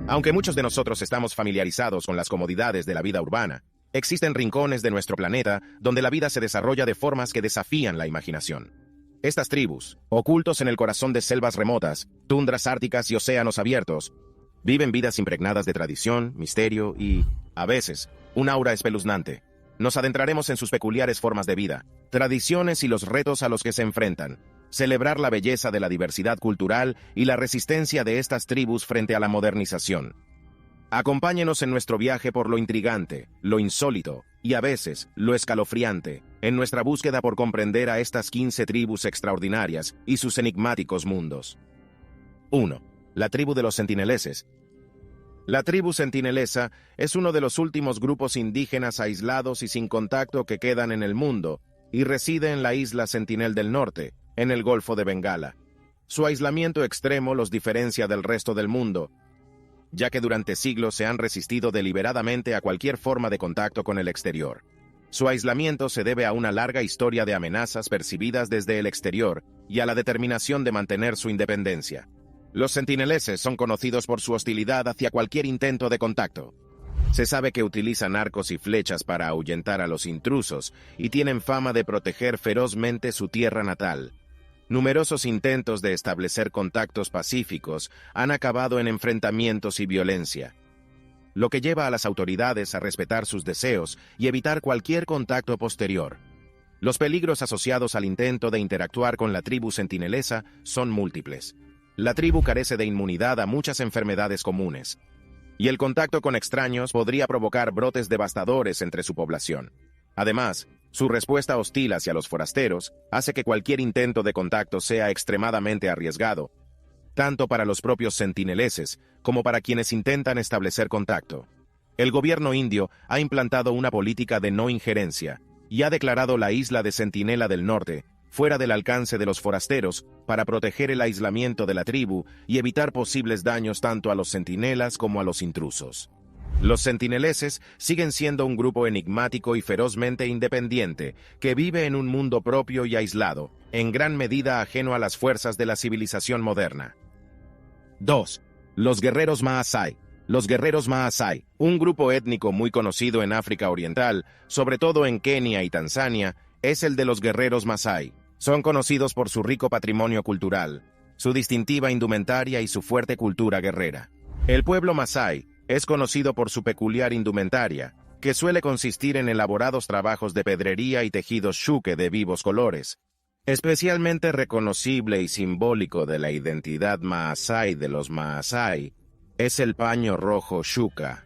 Aunque muchos de nosotros estamos familiarizados con las comodidades de la vida urbana, existen rincones de nuestro planeta donde la vida se desarrolla de formas que desafían la imaginación. Estas tribus, ocultos en el corazón de selvas remotas, tundras árticas y océanos abiertos, viven vidas impregnadas de tradición, misterio y, a veces, un aura espeluznante. Nos adentraremos en sus peculiares formas de vida, tradiciones y los retos a los que se enfrentan. Celebrar la belleza de la diversidad cultural y la resistencia de estas tribus frente a la modernización. Acompáñenos en nuestro viaje por lo intrigante, lo insólito y a veces lo escalofriante, en nuestra búsqueda por comprender a estas 15 tribus extraordinarias y sus enigmáticos mundos. 1. La tribu de los sentineleses. La tribu sentinelesa es uno de los últimos grupos indígenas aislados y sin contacto que quedan en el mundo, y reside en la isla Sentinel del Norte, en el Golfo de Bengala. Su aislamiento extremo los diferencia del resto del mundo, ya que durante siglos se han resistido deliberadamente a cualquier forma de contacto con el exterior. Su aislamiento se debe a una larga historia de amenazas percibidas desde el exterior y a la determinación de mantener su independencia. Los sentineleses son conocidos por su hostilidad hacia cualquier intento de contacto. Se sabe que utilizan arcos y flechas para ahuyentar a los intrusos y tienen fama de proteger ferozmente su tierra natal. Numerosos intentos de establecer contactos pacíficos han acabado en enfrentamientos y violencia, lo que lleva a las autoridades a respetar sus deseos y evitar cualquier contacto posterior. Los peligros asociados al intento de interactuar con la tribu sentinelesa son múltiples. La tribu carece de inmunidad a muchas enfermedades comunes, y el contacto con extraños podría provocar brotes devastadores entre su población. Además, su respuesta hostil hacia los forasteros hace que cualquier intento de contacto sea extremadamente arriesgado, tanto para los propios sentineleses como para quienes intentan establecer contacto. El gobierno indio ha implantado una política de no injerencia y ha declarado la isla de Sentinela del Norte fuera del alcance de los forasteros para proteger el aislamiento de la tribu y evitar posibles daños tanto a los centinelas como a los intrusos. Los sentineleses siguen siendo un grupo enigmático y ferozmente independiente, que vive en un mundo propio y aislado, en gran medida ajeno a las fuerzas de la civilización moderna. 2. Los guerreros Maasai. Los guerreros Maasai, un grupo étnico muy conocido en África Oriental, sobre todo en Kenia y Tanzania, es el de los guerreros Masai. Son conocidos por su rico patrimonio cultural, su distintiva indumentaria y su fuerte cultura guerrera. El pueblo Masai es conocido por su peculiar indumentaria, que suele consistir en elaborados trabajos de pedrería y tejidos shuke de vivos colores. Especialmente reconocible y simbólico de la identidad Maasai de los Maasai es el paño rojo shuka.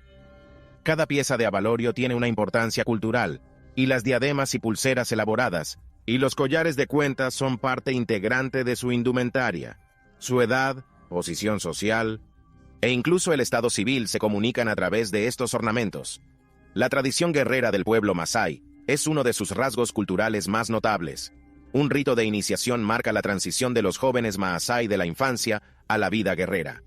Cada pieza de abalorio tiene una importancia cultural, y las diademas y pulseras elaboradas, y los collares de cuentas son parte integrante de su indumentaria. Su edad, posición social, e incluso el estado civil se comunican a través de estos ornamentos. La tradición guerrera del pueblo Masái es uno de sus rasgos culturales más notables. Un rito de iniciación marca la transición de los jóvenes Maasai de la infancia a la vida guerrera.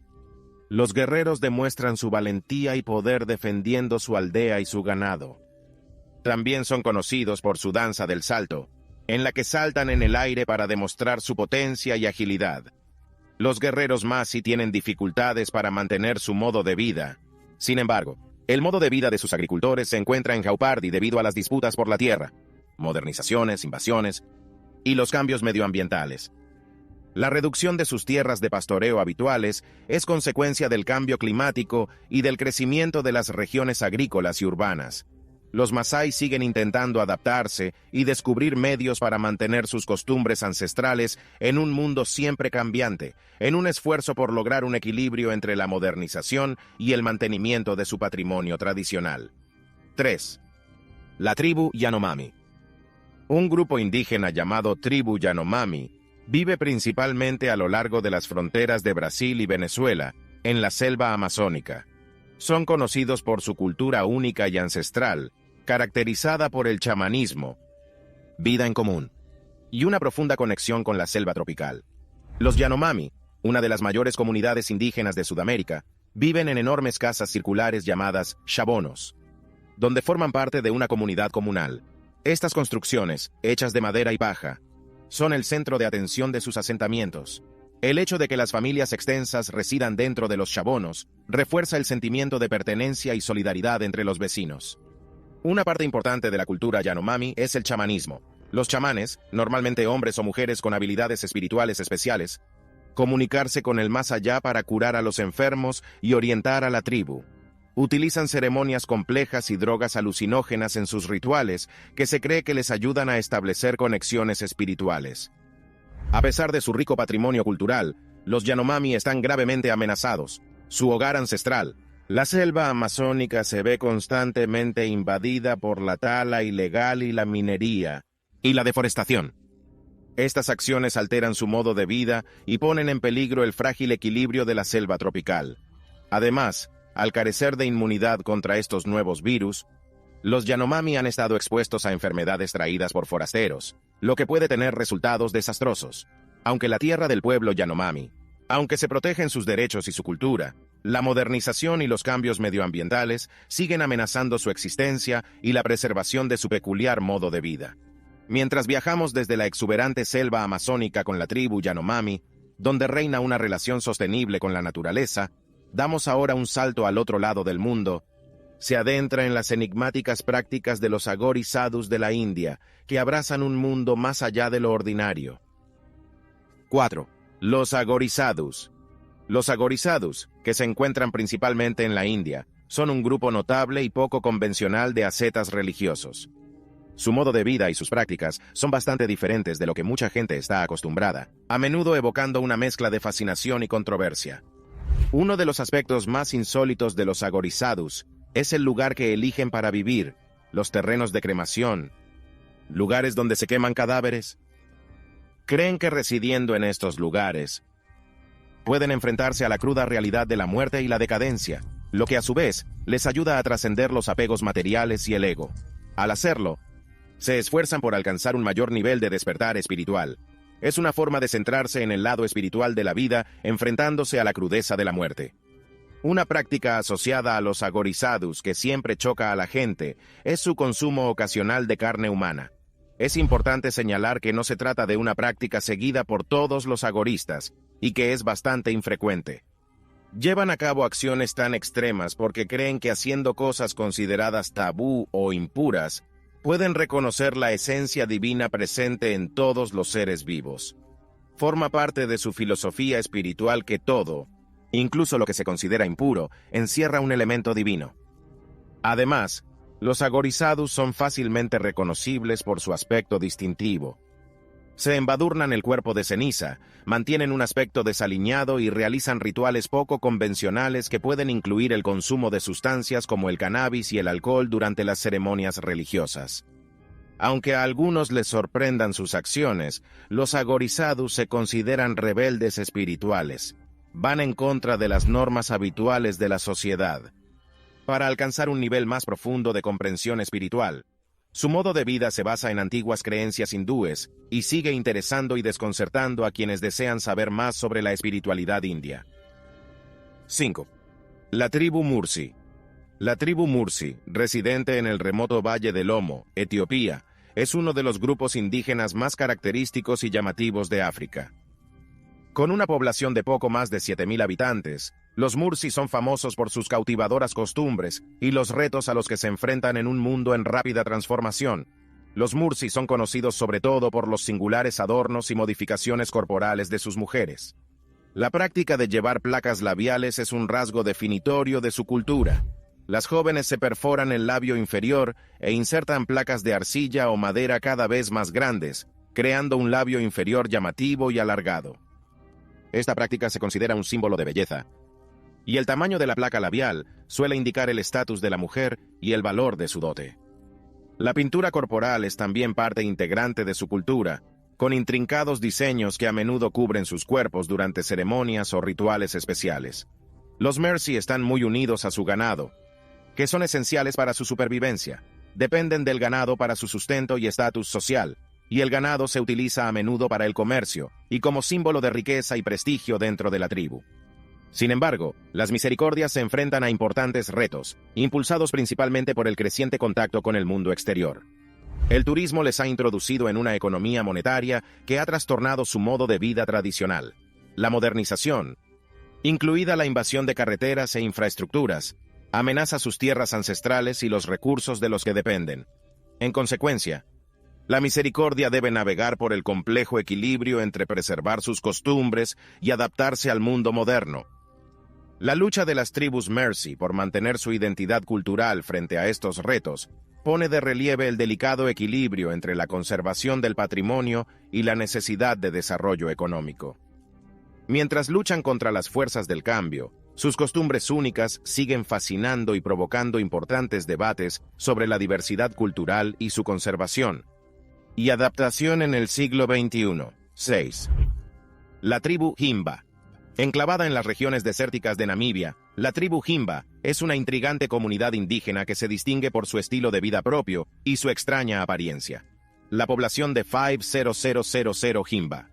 Los guerreros demuestran su valentía y poder defendiendo su aldea y su ganado. También son conocidos por su danza del salto, en la que saltan en el aire para demostrar su potencia y agilidad. Los guerreros Masi tienen dificultades para mantener su modo de vida. Sin embargo, el modo de vida de sus agricultores se encuentra en Jeopardy debido a las disputas por la tierra, modernizaciones, invasiones y los cambios medioambientales. La reducción de sus tierras de pastoreo habituales es consecuencia del cambio climático y del crecimiento de las regiones agrícolas y urbanas. Los Masái siguen intentando adaptarse y descubrir medios para mantener sus costumbres ancestrales en un mundo siempre cambiante, en un esfuerzo por lograr un equilibrio entre la modernización y el mantenimiento de su patrimonio tradicional. 3. La tribu Yanomami. Un grupo indígena llamado tribu Yanomami vive principalmente a lo largo de las fronteras de Brasil y Venezuela, en la selva amazónica. Son conocidos por su cultura única y ancestral, caracterizada por el chamanismo, vida en común, y una profunda conexión con la selva tropical. Los Yanomami, una de las mayores comunidades indígenas de Sudamérica, viven en enormes casas circulares llamadas chabonos, donde forman parte de una comunidad comunal. Estas construcciones, hechas de madera y paja, son el centro de atención de sus asentamientos. El hecho de que las familias extensas residan dentro de los chabonos refuerza el sentimiento de pertenencia y solidaridad entre los vecinos. Una parte importante de la cultura Yanomami es el chamanismo. Los chamanes, normalmente hombres o mujeres con habilidades espirituales especiales, comunicarse con el más allá para curar a los enfermos y orientar a la tribu. Utilizan ceremonias complejas y drogas alucinógenas en sus rituales que se cree que les ayudan a establecer conexiones espirituales. A pesar de su rico patrimonio cultural, los Yanomami están gravemente amenazados. Su hogar ancestral, la selva amazónica, se ve constantemente invadida por la tala ilegal y la minería y la deforestación. Estas acciones alteran su modo de vida y ponen en peligro el frágil equilibrio de la selva tropical. Además, al carecer de inmunidad contra estos nuevos virus, los Yanomami han estado expuestos a enfermedades traídas por forasteros, lo que puede tener resultados desastrosos. Aunque la tierra del pueblo Yanomami, aunque se protegen sus derechos y su cultura, la modernización y los cambios medioambientales siguen amenazando su existencia y la preservación de su peculiar modo de vida. Mientras viajamos desde la exuberante selva amazónica con la tribu Yanomami, donde reina una relación sostenible con la naturaleza, damos ahora un salto al otro lado del mundo. Se adentra en las enigmáticas prácticas de los Agori Sadhus de la India, que abrazan un mundo más allá de lo ordinario. 4. Los Agori Sadhus. Los Agori Sadhus, que se encuentran principalmente en la India, son un grupo notable y poco convencional de ascetas religiosos. Su modo de vida y sus prácticas son bastante diferentes de lo que mucha gente está acostumbrada, a menudo evocando una mezcla de fascinación y controversia. Uno de los aspectos más insólitos de los Agori Sadhus es el lugar que eligen para vivir, los terrenos de cremación, lugares donde se queman cadáveres. Creen que residiendo en estos lugares, pueden enfrentarse a la cruda realidad de la muerte y la decadencia, lo que a su vez les ayuda a trascender los apegos materiales y el ego. Al hacerlo, se esfuerzan por alcanzar un mayor nivel de despertar espiritual. Es una forma de centrarse en el lado espiritual de la vida, enfrentándose a la crudeza de la muerte. Una práctica asociada a los Agori Sadhus que siempre choca a la gente es su consumo ocasional de carne humana. Es importante señalar que no se trata de una práctica seguida por todos los agoristas y que es bastante infrecuente. Llevan a cabo acciones tan extremas porque creen que haciendo cosas consideradas tabú o impuras, pueden reconocer la esencia divina presente en todos los seres vivos. Forma parte de su filosofía espiritual que todo, incluso lo que se considera impuro, encierra un elemento divino. Además, los Agori Sadhus son fácilmente reconocibles por su aspecto distintivo. Se embadurnan el cuerpo de ceniza, mantienen un aspecto desaliñado y realizan rituales poco convencionales que pueden incluir el consumo de sustancias como el cannabis y el alcohol durante las ceremonias religiosas. Aunque a algunos les sorprendan sus acciones, los Agori Sadhus se consideran rebeldes espirituales. Van en contra de las normas habituales de la sociedad. Para alcanzar un nivel más profundo de comprensión espiritual, su modo de vida se basa en antiguas creencias hindúes y sigue interesando y desconcertando a quienes desean saber más sobre la espiritualidad india. 5. La tribu Mursi. La tribu Mursi, residente en el remoto Valle del Omo, Etiopía, es uno de los grupos indígenas más característicos y llamativos de África. Con una población de poco más de 7,000 habitantes, los Mursi son famosos por sus cautivadoras costumbres y los retos a los que se enfrentan en un mundo en rápida transformación. Los Mursi son conocidos sobre todo por los singulares adornos y modificaciones corporales de sus mujeres. La práctica de llevar placas labiales es un rasgo definitorio de su cultura. Las jóvenes se perforan el labio inferior e insertan placas de arcilla o madera cada vez más grandes, creando un labio inferior llamativo y alargado. Esta práctica se considera un símbolo de belleza, y el tamaño de la placa labial suele indicar el estatus de la mujer y el valor de su dote. La pintura corporal es también parte integrante de su cultura, con intrincados diseños que a menudo cubren sus cuerpos durante ceremonias o rituales especiales. Los Mursi están muy unidos a su ganado, que son esenciales para su supervivencia. Dependen del ganado para su sustento y estatus social, y el ganado se utiliza a menudo para el comercio y como símbolo de riqueza y prestigio dentro de la tribu. Sin embargo, las misericordias se enfrentan a importantes retos, impulsados principalmente por el creciente contacto con el mundo exterior. El turismo les ha introducido en una economía monetaria que ha trastornado su modo de vida tradicional. La modernización, incluida la invasión de carreteras e infraestructuras, amenaza sus tierras ancestrales y los recursos de los que dependen. En consecuencia, la misericordia debe navegar por el complejo equilibrio entre preservar sus costumbres y adaptarse al mundo moderno. La lucha de las tribus Mercy por mantener su identidad cultural frente a estos retos pone de relieve el delicado equilibrio entre la conservación del patrimonio y la necesidad de desarrollo económico. Mientras luchan contra las fuerzas del cambio, sus costumbres únicas siguen fascinando y provocando importantes debates sobre la diversidad cultural y su conservación. Y adaptación en el siglo XXI. 6. La tribu Himba. Enclavada en las regiones desérticas de Namibia, la tribu Himba es una intrigante comunidad indígena que se distingue por su estilo de vida propio y su extraña apariencia. La población de 5000 Himba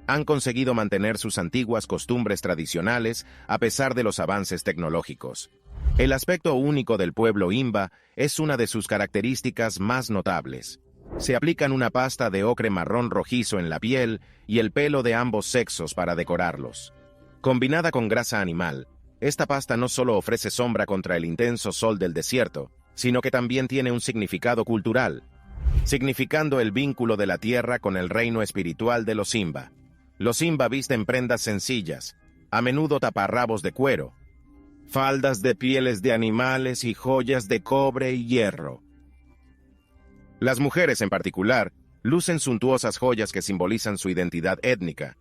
han conseguido mantener sus antiguas costumbres tradicionales a pesar de los avances tecnológicos. El aspecto único del pueblo Himba es una de sus características más notables. Se aplican una pasta de ocre marrón rojizo en la piel y el pelo de ambos sexos para decorarlos. Combinada con grasa animal, esta pasta no solo ofrece sombra contra el intenso sol del desierto, sino que también tiene un significado cultural, significando el vínculo de la tierra con el reino espiritual de los Himba. Los Himba visten prendas sencillas, a menudo taparrabos de cuero, faldas de pieles de animales y joyas de cobre y hierro. Las mujeres, en particular, lucen suntuosas joyas que simbolizan su identidad étnica.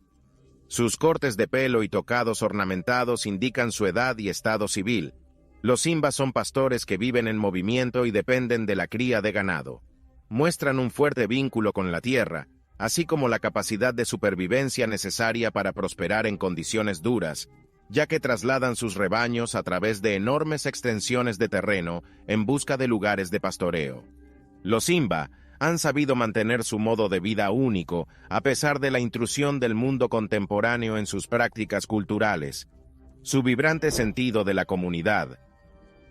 Sus cortes de pelo y tocados ornamentados indican su edad y estado civil. Los Himba son pastores que viven en movimiento y dependen de la cría de ganado. Muestran un fuerte vínculo con la tierra, así como la capacidad de supervivencia necesaria para prosperar en condiciones duras, ya que trasladan sus rebaños a través de enormes extensiones de terreno en busca de lugares de pastoreo. Los Himba han sabido mantener su modo de vida único a pesar de la intrusión del mundo contemporáneo en sus prácticas culturales. Su vibrante sentido de la comunidad,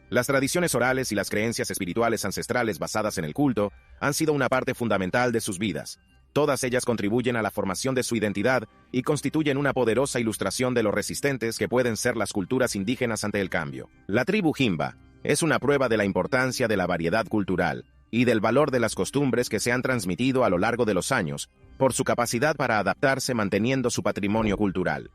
las tradiciones orales y las creencias espirituales ancestrales basadas en el culto han sido una parte fundamental de sus vidas. Todas ellas contribuyen a la formación de su identidad y constituyen una poderosa ilustración de lo resistentes que pueden ser las culturas indígenas ante el cambio. La tribu Himba es una prueba de la importancia de la variedad cultural y del valor de las costumbres que se han transmitido a lo largo de los años, por su capacidad para adaptarse manteniendo su patrimonio cultural.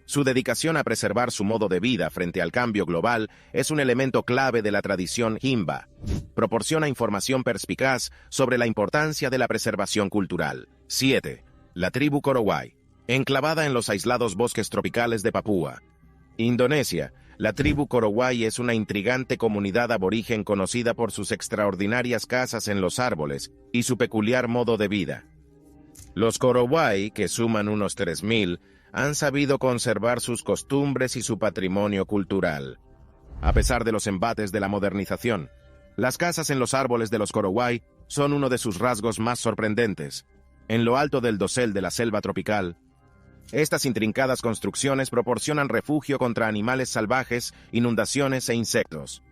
Su dedicación a preservar su modo de vida frente al cambio global es un elemento clave de la tradición Himba. Proporciona información perspicaz sobre la importancia de la preservación cultural. 7. La tribu Korowai. Enclavada en los aislados bosques tropicales de Papúa, Indonesia, la tribu Korowai es una intrigante comunidad aborigen conocida por sus extraordinarias casas en los árboles y su peculiar modo de vida. Los Korowai, que suman unos 3000, han sabido conservar sus costumbres y su patrimonio cultural. A pesar de los embates de la modernización, las casas en los árboles de los Korowai son uno de sus rasgos más sorprendentes. En lo alto del dosel de la selva tropical, estas intrincadas construcciones proporcionan refugio contra animales salvajes, inundaciones e insectos.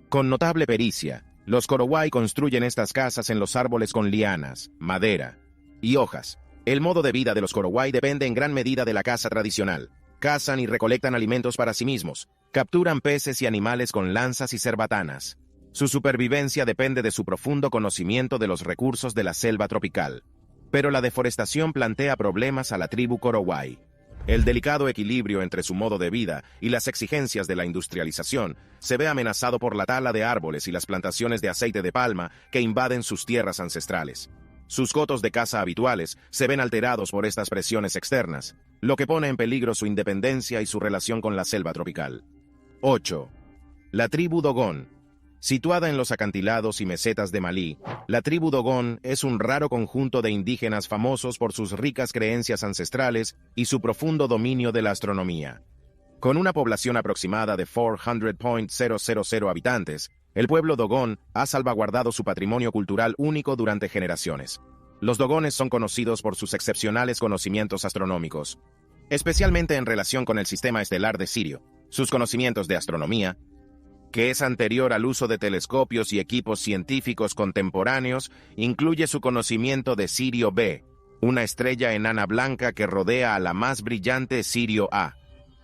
Con notable pericia, los Korowai construyen estas casas en los árboles con lianas, madera y hojas. El modo de vida de los Korowai depende en gran medida de la caza tradicional. Cazan y recolectan alimentos para sí mismos. Capturan peces y animales con lanzas y cerbatanas. Su supervivencia depende de su profundo conocimiento de los recursos de la selva tropical. Pero la deforestación plantea problemas a la tribu Korowai. El delicado equilibrio entre su modo de vida y las exigencias de la industrialización se ve amenazado por la tala de árboles y las plantaciones de aceite de palma que invaden sus tierras ancestrales. Sus cotos de caza habituales se ven alterados por estas presiones externas, lo que pone en peligro su independencia y su relación con la selva tropical. 8. La tribu Dogon. Situada en los acantilados y mesetas de Malí, la tribu Dogon es un raro conjunto de indígenas famosos por sus ricas creencias ancestrales y su profundo dominio de la astronomía. Con una población aproximada de 400.000 habitantes, el pueblo Dogon ha salvaguardado su patrimonio cultural único durante generaciones. Los Dogones son conocidos por sus excepcionales conocimientos astronómicos, especialmente en relación con el sistema estelar de Sirio. Sus conocimientos de astronomía, que es anterior al uso de telescopios y equipos científicos contemporáneos, incluye su conocimiento de Sirio B, una estrella enana blanca que rodea a la más brillante Sirio A.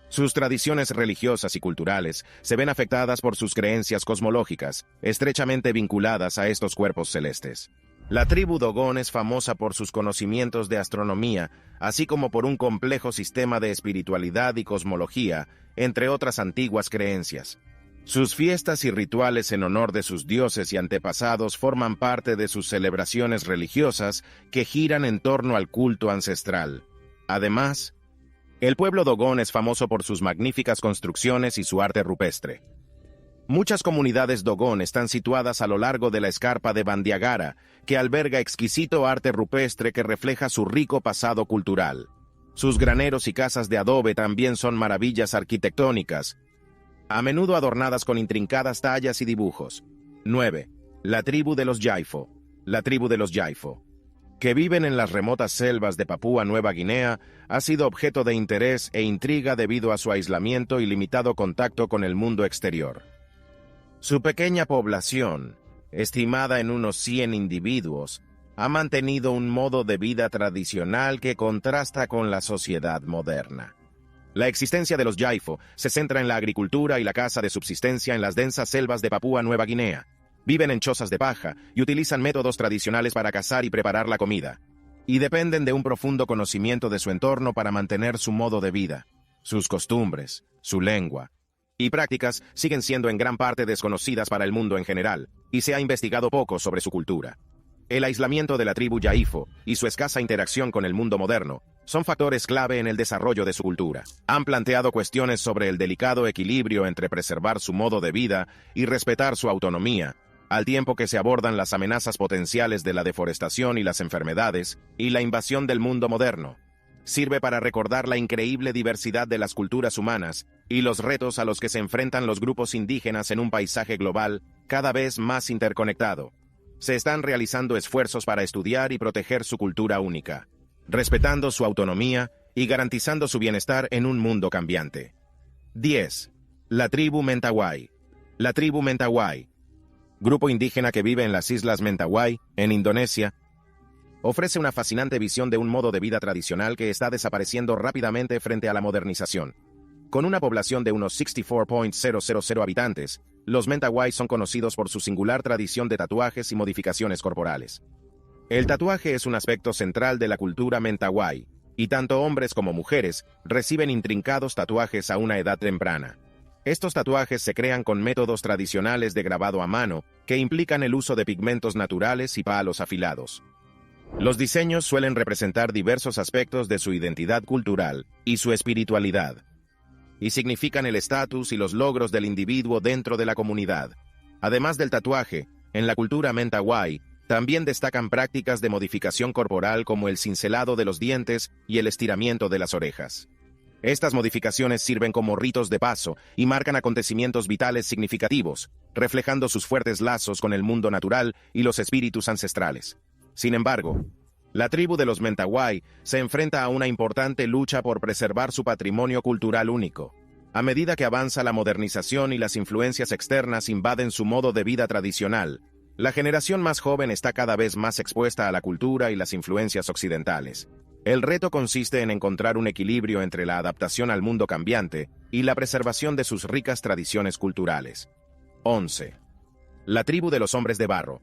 Sus tradiciones religiosas y culturales se ven afectadas por sus creencias cosmológicas, estrechamente vinculadas a estos cuerpos celestes. La tribu Dogon es famosa por sus conocimientos de astronomía, así como por un complejo sistema de espiritualidad y cosmología, entre otras antiguas creencias. Sus fiestas y rituales en honor de sus dioses y antepasados forman parte de sus celebraciones religiosas que giran en torno al culto ancestral. Además, el pueblo Dogon es famoso por sus magníficas construcciones y su arte rupestre. Muchas comunidades Dogon están situadas a lo largo de la escarpa de Bandiagara, que alberga exquisito arte rupestre que refleja su rico pasado cultural. Sus graneros y casas de adobe también son maravillas arquitectónicas, a menudo adornadas con intrincadas tallas y dibujos. 9. La tribu de los Yaifo. La tribu de los Yaifo, que viven en las remotas selvas de Papúa Nueva Guinea, ha sido objeto de interés e intriga debido a su aislamiento y limitado contacto con el mundo exterior. Su pequeña población, estimada en unos 100 individuos, ha mantenido un modo de vida tradicional que contrasta con la sociedad moderna. La existencia de los Yaifo se centra en la agricultura y la caza de subsistencia en las densas selvas de Papúa Nueva Guinea. Viven en chozas de paja y utilizan métodos tradicionales para cazar y preparar la comida. Y dependen de un profundo conocimiento de su entorno para mantener su modo de vida, sus costumbres, su lengua y prácticas siguen siendo en gran parte desconocidas para el mundo en general, y se ha investigado poco sobre su cultura. El aislamiento de la tribu Yaifo y su escasa interacción con el mundo moderno son factores clave en el desarrollo de su cultura. Han planteado cuestiones sobre el delicado equilibrio entre preservar su modo de vida y respetar su autonomía, al tiempo que se abordan las amenazas potenciales de la deforestación y las enfermedades, y la invasión del mundo moderno. Sirve para recordar la increíble diversidad de las culturas humanas y los retos a los que se enfrentan los grupos indígenas en un paisaje global cada vez más interconectado. Se están realizando esfuerzos para estudiar y proteger su cultura única, respetando su autonomía y garantizando su bienestar en un mundo cambiante. 10. La tribu Mentawai. La tribu Mentawai, grupo indígena que vive en las islas Mentawai, en Indonesia, ofrece una fascinante visión de un modo de vida tradicional que está desapareciendo rápidamente frente a la modernización. Con una población de unos 64.000 habitantes, los Mentawai son conocidos por su singular tradición de tatuajes y modificaciones corporales. El tatuaje es un aspecto central de la cultura Mentawai, y tanto hombres como mujeres reciben intrincados tatuajes a una edad temprana. Estos tatuajes se crean con métodos tradicionales de grabado a mano que implican el uso de pigmentos naturales y palos afilados. Los diseños suelen representar diversos aspectos de su identidad cultural y su espiritualidad, y significan el estatus y los logros del individuo dentro de la comunidad. Además del tatuaje, en la cultura Mentawai también destacan prácticas de modificación corporal como el cincelado de los dientes y el estiramiento de las orejas. Estas modificaciones sirven como ritos de paso y marcan acontecimientos vitales significativos, reflejando sus fuertes lazos con el mundo natural y los espíritus ancestrales. Sin embargo, la tribu de los Mentawai se enfrenta a una importante lucha por preservar su patrimonio cultural único. A medida que avanza la modernización y las influencias externas invaden su modo de vida tradicional, la generación más joven está cada vez más expuesta a la cultura y las influencias occidentales. El reto consiste en encontrar un equilibrio entre la adaptación al mundo cambiante y la preservación de sus ricas tradiciones culturales. 11. La tribu de los hombres de barro.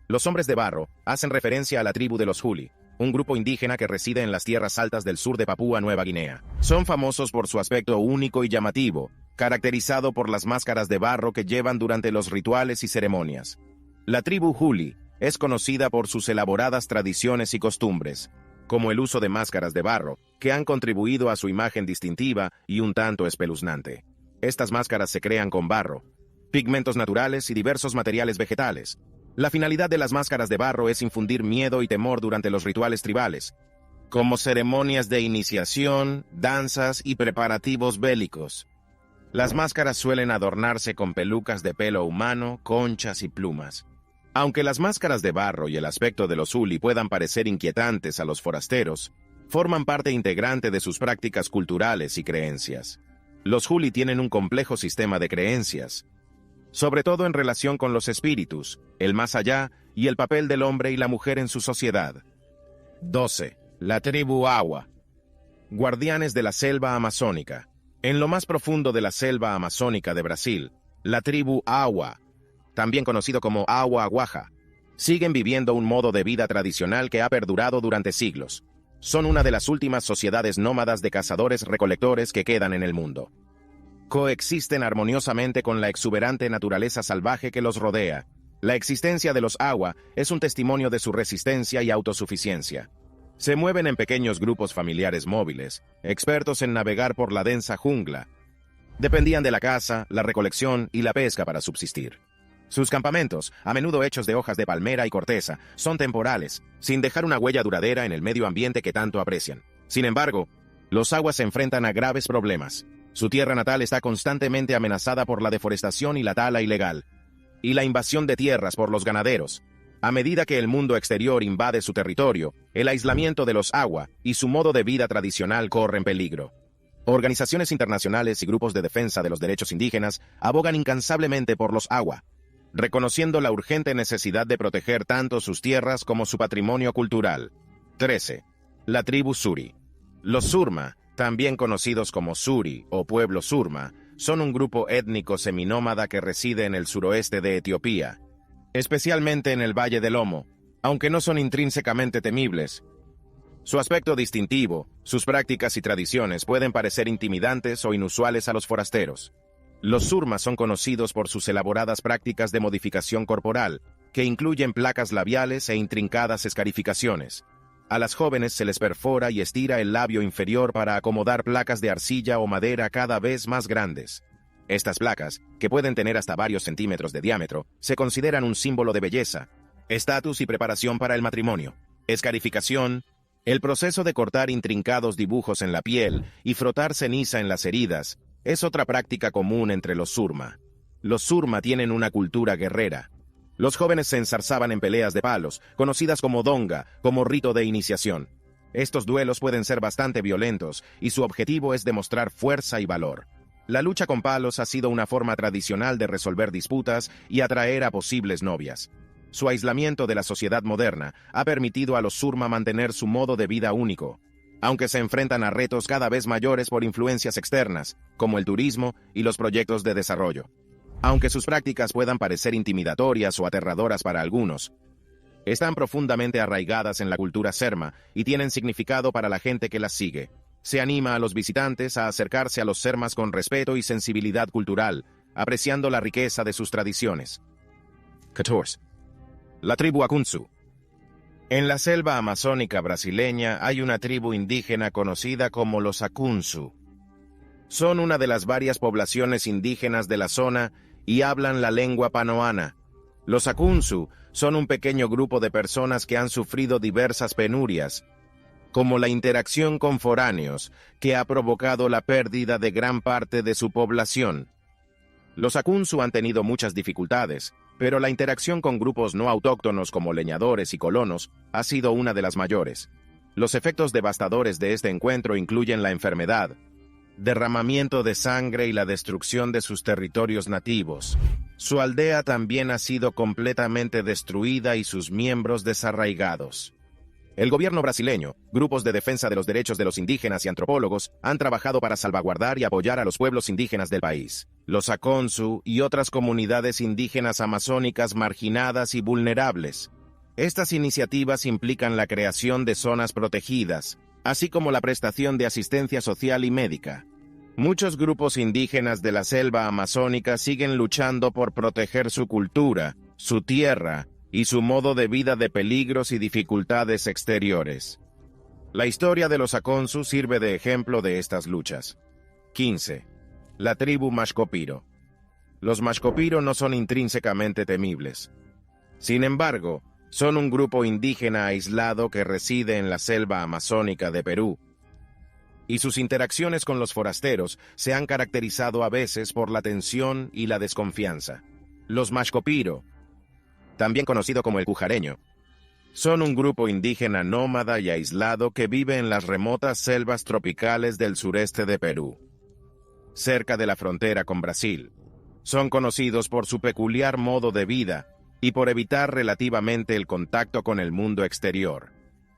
Los hombres de barro hacen referencia a la tribu de los Huli, un grupo indígena que reside en las tierras altas del sur de Papúa Nueva Guinea. Son famosos por su aspecto único y llamativo, caracterizado por las máscaras de barro que llevan durante los rituales y ceremonias. La tribu Huli es conocida por sus elaboradas tradiciones y costumbres, como el uso de máscaras de barro, que han contribuido a su imagen distintiva y un tanto espeluznante. Estas máscaras se crean con barro, pigmentos naturales y diversos materiales vegetales. La finalidad de las máscaras de barro es infundir miedo y temor durante los rituales tribales, como ceremonias de iniciación, danzas y preparativos bélicos. Las máscaras suelen adornarse con pelucas de pelo humano, conchas y plumas. Aunque las máscaras de barro y el aspecto de los Huli puedan parecer inquietantes a los forasteros, forman parte integrante de sus prácticas culturales y creencias. Los Huli tienen un complejo sistema de creencias, sobre todo en relación con los espíritus, el más allá y el papel del hombre y la mujer en su sociedad. 12. La tribu Awa. Guardianes de la selva amazónica. En lo más profundo de la selva amazónica de Brasil, la tribu Awa, también conocido como Awa Guaja, siguen viviendo un modo de vida tradicional que ha perdurado durante siglos. Son una de las últimas sociedades nómadas de cazadores-recolectores que quedan en el mundo. Coexisten armoniosamente con la exuberante naturaleza salvaje que los rodea. La existencia de los Awa es un testimonio de su resistencia y autosuficiencia. Se mueven en pequeños grupos familiares móviles, expertos en navegar por la densa jungla. Dependían de la caza, la recolección y la pesca para subsistir. Sus campamentos, a menudo hechos de hojas de palmera y corteza, son temporales, sin dejar una huella duradera en el medio ambiente que tanto aprecian. Sin embargo, los Awa se enfrentan a graves problemas. Su tierra natal está constantemente amenazada por la deforestación y la tala ilegal, y la invasión de tierras por los ganaderos. A medida que el mundo exterior invade su territorio, el aislamiento de los Awa y su modo de vida tradicional corren peligro. Organizaciones internacionales y grupos de defensa de los derechos indígenas abogan incansablemente por los Awa, reconociendo la urgente necesidad de proteger tanto sus tierras como su patrimonio cultural. 13. La tribu Suri. Los Surma, también conocidos como Suri o pueblo Surma, son un grupo étnico seminómada que reside en el suroeste de Etiopía, especialmente en el Valle del Omo, aunque no son intrínsecamente temibles. Su aspecto distintivo, sus prácticas y tradiciones pueden parecer intimidantes o inusuales a los forasteros. Los Surma son conocidos por sus elaboradas prácticas de modificación corporal, que incluyen placas labiales e intrincadas escarificaciones. A las jóvenes se les perfora y estira el labio inferior para acomodar placas de arcilla o madera cada vez más grandes. Estas placas, que pueden tener hasta varios centímetros de diámetro, se consideran un símbolo de belleza, estatus y preparación para el matrimonio. Escarificación, el proceso de cortar intrincados dibujos en la piel y frotar ceniza en las heridas, es otra práctica común entre los Surma. Los Surma tienen una cultura guerrera. Los jóvenes se enzarzaban en peleas de palos, conocidas como donga, como rito de iniciación. Estos duelos pueden ser bastante violentos y su objetivo es demostrar fuerza y valor. La lucha con palos ha sido una forma tradicional de resolver disputas y atraer a posibles novias. Su aislamiento de la sociedad moderna ha permitido a los Surma mantener su modo de vida único, aunque se enfrentan a retos cada vez mayores por influencias externas, como el turismo y los proyectos de desarrollo. Aunque sus prácticas puedan parecer intimidatorias o aterradoras para algunos, están profundamente arraigadas en la cultura Serma y tienen significado para la gente que las sigue. Se anima a los visitantes a acercarse a los Sermas con respeto y sensibilidad cultural, apreciando la riqueza de sus tradiciones. 14. La tribu Akunsu. En la selva amazónica brasileña hay una tribu indígena conocida como los Akunsu. Son una de las varias poblaciones indígenas de la zona y hablan la lengua panoana. Los Akunsu son un pequeño grupo de personas que han sufrido diversas penurias, como la interacción con foráneos, que ha provocado la pérdida de gran parte de su población. Los Akunsu han tenido muchas dificultades, pero la interacción con grupos no autóctonos como leñadores y colonos ha sido una de las mayores. Los efectos devastadores de este encuentro incluyen la enfermedad, derramamiento de sangre y la destrucción de sus territorios nativos. Su aldea también ha sido completamente destruida y sus miembros desarraigados. El gobierno brasileño, grupos de defensa de los derechos de los indígenas y antropólogos han trabajado para salvaguardar y apoyar a los pueblos indígenas del país, los Akonsu y otras comunidades indígenas amazónicas marginadas y vulnerables. Estas iniciativas implican la creación de zonas protegidas, así como la prestación de asistencia social y médica. Muchos grupos indígenas de la selva amazónica siguen luchando por proteger su cultura, su tierra y su modo de vida de peligros y dificultades exteriores. La historia de los Akonsu sirve de ejemplo de estas luchas. 15. La tribu Mashcopiro. Los Mashcopiro no son intrínsecamente temibles. Sin embargo, son un grupo indígena aislado que reside en la selva amazónica de Perú, y sus interacciones con los forasteros se han caracterizado a veces por la tensión y la desconfianza. Los Mashcopiro, también conocido como el Cujareño, son un grupo indígena nómada y aislado que vive en las remotas selvas tropicales del sureste de Perú, cerca de la frontera con Brasil. Son conocidos por su peculiar modo de vida y por evitar relativamente el contacto con el mundo exterior.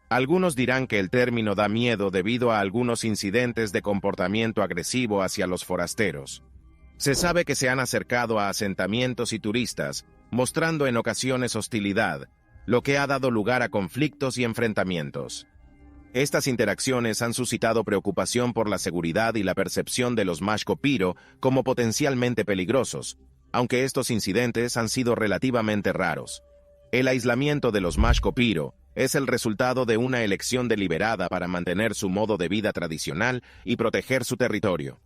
Algunos dirán que el término da miedo debido a algunos incidentes de comportamiento agresivo hacia los forasteros. Se sabe que se han acercado a asentamientos y turistas, mostrando en ocasiones hostilidad, lo que ha dado lugar a conflictos y enfrentamientos. Estas interacciones han suscitado preocupación por la seguridad y la percepción de los Mashco Piro como potencialmente peligrosos, aunque estos incidentes han sido relativamente raros. El aislamiento de los Mashco Piro es el resultado de una elección deliberada para mantener su modo de vida tradicional y proteger su territorio.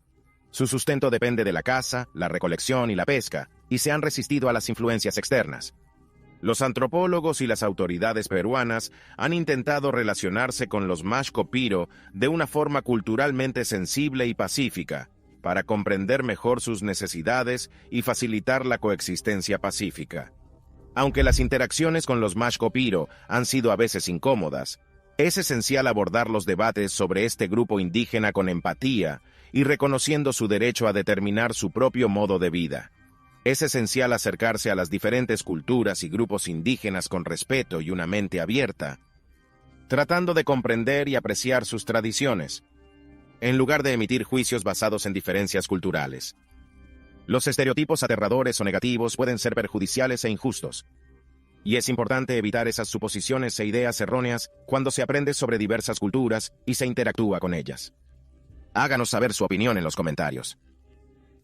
Su sustento depende de la caza, la recolección y la pesca, y se han resistido a las influencias externas. Los antropólogos y las autoridades peruanas han intentado relacionarse con los Mashco Piro de una forma culturalmente sensible y pacífica, para comprender mejor sus necesidades y facilitar la coexistencia pacífica. Aunque las interacciones con los Mashco Piro han sido a veces incómodas, es esencial abordar los debates sobre este grupo indígena con empatía y reconociendo su derecho a determinar su propio modo de vida. Es esencial acercarse a las diferentes culturas y grupos indígenas con respeto y una mente abierta, tratando de comprender y apreciar sus tradiciones, en lugar de emitir juicios basados en diferencias culturales. Los estereotipos aterradores o negativos pueden ser perjudiciales e injustos, y es importante evitar esas suposiciones e ideas erróneas cuando se aprende sobre diversas culturas y se interactúa con ellas. Háganos saber su opinión en los comentarios.